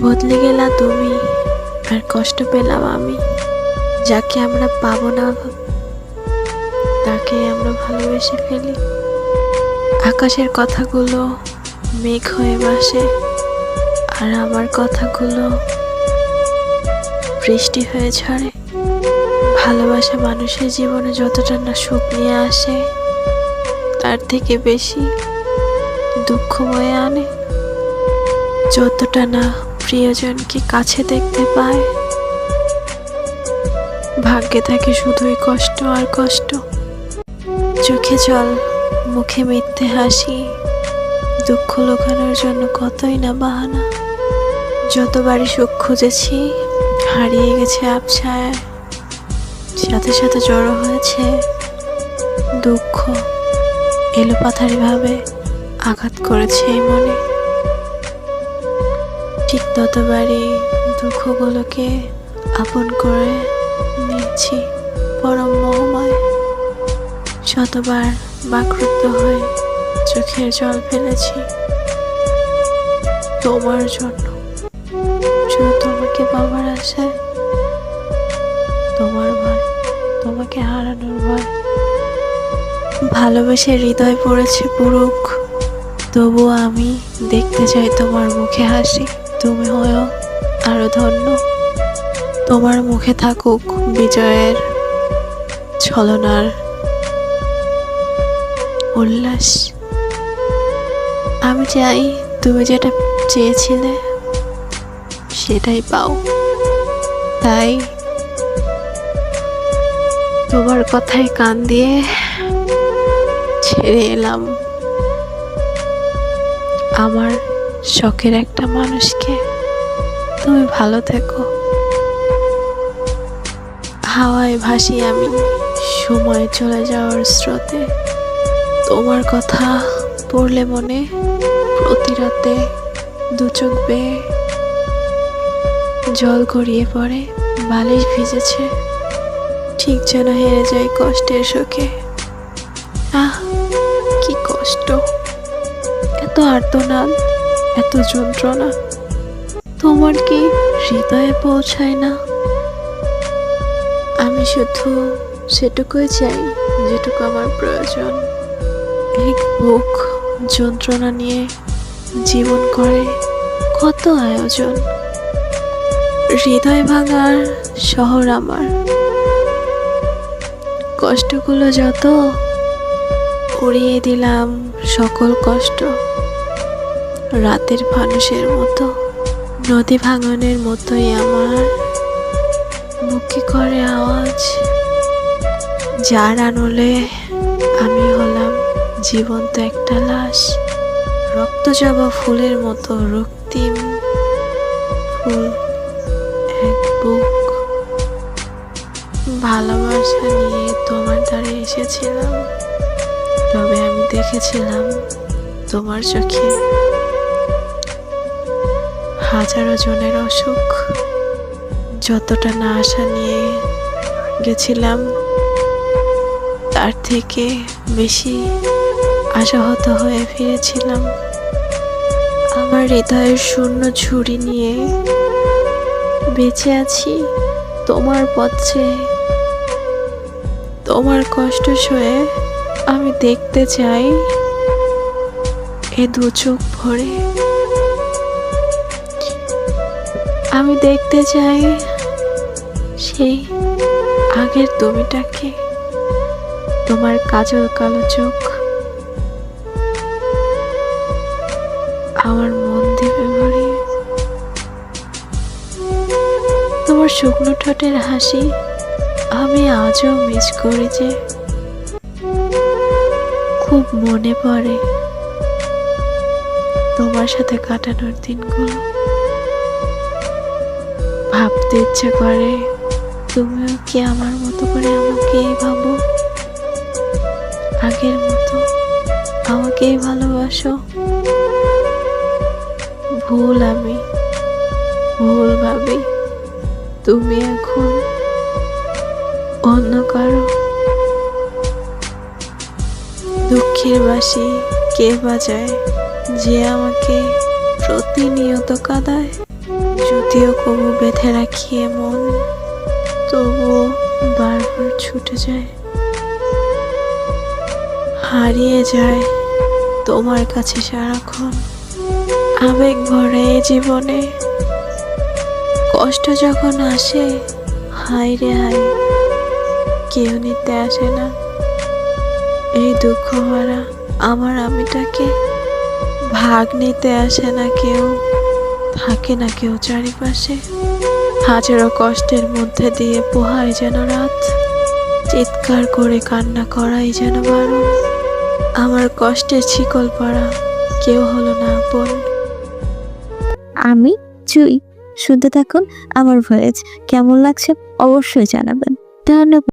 বদলে গেলা তুমি, আর কষ্ট পেলাম আমি। যাকে আমরা পাবো না তাকে আমরা ভালোবেসে ফেলি। আকাশের কথাগুলো মেঘ হয়ে ভাসে, আর আমার কথাগুলো বৃষ্টি হয়ে ঝরে। ভালোবাসা মানুষের জীবনে যতটা না সুখ নিয়ে আসে, তার থেকে বেশি দুঃখ বয়ে আনে। যতটা না প্রিয়জনকে কাছে দেখতে পায়, ভাগ্যে থাকে শুধুই কষ্ট আর কষ্ট। চোখে জল, মুখে মিথ্যে হাসি, দুঃখ লুকানোর জন্য কতই না বাহানা। যতবারই সুখ খুঁজেছি, হারিয়ে গেছে আবছায়ায়। সাথে সাথে জড়ো হয়েছে দুঃখ, এলোপাথারি ভাবে আঘাত করেছে এই মনে। ঠিক ততবারই দুঃখগুলোকে আপন করে নিয়েছি পরম মোহময়। শতবার বাকরুদ্ধ হয়ে চোখের জল ফেলেছি তোমার জন্য, শুধু তোমাকে পাবার আশায়। তোমার ভয়, তোমাকে হারানোর ভয়। ভালোবেসে হৃদয় পড়েছে পুরুক, তবুও আমি দেখতে চাই তোমার মুখে হাসি। তুমি হয়েও আরো ধন্য, তোমার মুখে থাকুক বিজয়ের ছলনার উল্লাস। আমি চাই তুমি যেটা চেয়েছিলে সেটাই পাও। তাই তোমার কথায় কান দিয়ে ছেড়ে এলাম আমার শখের একটা মানুষকে। তুমি ভালো থেকো। হাওয়ায় ভাসি আমি সময় চলে যাওয়ার স্রোতে। তোমার কথা পড়লে মনে প্রতি রাতে দু চোখ বেয়ে জল গড়িয়ে পড়ে। বালিশ ভিজেছে, ঠিক যেন হেরে যায় কষ্টের শোকে। আহ, কি কষ্ট! এত আর্তনাদ, এত যন্ত্রণা, তোমার কি হৃদয়ে পৌঁছায় না? আমি শুধু সেটুকুই চাই যেটুকু আমার প্রয়োজন। এক বুক যন্ত্রণা নিয়ে জীবন করে কত আয়োজন। হৃদয় ভাঙার শহর আমার, কষ্টগুলো যত উড়িয়ে দিলাম সকল কষ্ট। রাতের মানুষের মতো, নদী ভাঙনের মতোই আমার বুকে করে আওয়াজ। যার আনলে আমি হলাম জীবন্ত একটা লাশ। রক্ত জবা ফুলের মতো রক্তিম ফুল এক বুক। ভালোবাসা নিয়ে তোমার দ্বারে এসেছিলাম, তবে আমি দেখেছিলাম তোমার চোখে হাজারো জনের অসুখ। যতটা না আশা নিয়ে গেছিলাম, তার থেকে বেশি আশাহত হয়ে ফিরেছিলাম। আমার হৃদয়ের শূন্য ঝুড়ি নিয়ে বেঁচে আছি তোমার পথে। তোমার কষ্ট সয়ে আমি দেখতে চাই এ দু চোখ ভরে। আমি দেখতে চাই সেই আগের তুমিটাকে, তোমার কাজল কালো চোখ আমার মন দিবে ভরিয়ে। তোমার শুকনো ঠোঁটের হাসি আমি আজও মিস করি যে। খুব মনে পড়ে তোমার সাথে কাটানোর দিনগুলো। ভাবতে ইচ্ছে করে তুমিও কি আমার মতো করে আমাকেই ভাবো, আগের মতো আমাকেই ভালোবাসো। ভুল আমি, ভুল ভাবি তুমি এখন অন্য কারো। দুঃখের বাঁশি কে বাজায় যে আমাকে প্রতিনিয়ত কাঁদায়? যদিও কবু বেঁধে রাখি এ মন, তবুও বারবার ছুটে যায়, হারিয়ে যায় তোমার কাছে সারাক্ষণ। আবেগ ভরে এ জীবনে, কষ্ট যখন আসে, হায় রে হায়, কেউ নিতে আসে না। এই দুঃখ ভরা আমার আমিটাকে ভাগ নিতে আসে না কেউ, থাকে না কেউ চারিপাশে। হাজারো কষ্টের মধ্যে দিয়ে পোহায় যেন রাত, চিৎকার করে কান্না করাই যেন বারণ। আমার কষ্টের শিকল পড়া কেউ হলো না আপন। আমি জুই। শুনতে থাকুন আমার ভয়েস। কেমন লাগছে অবশ্যই জানাবেন। ধন্যবাদ।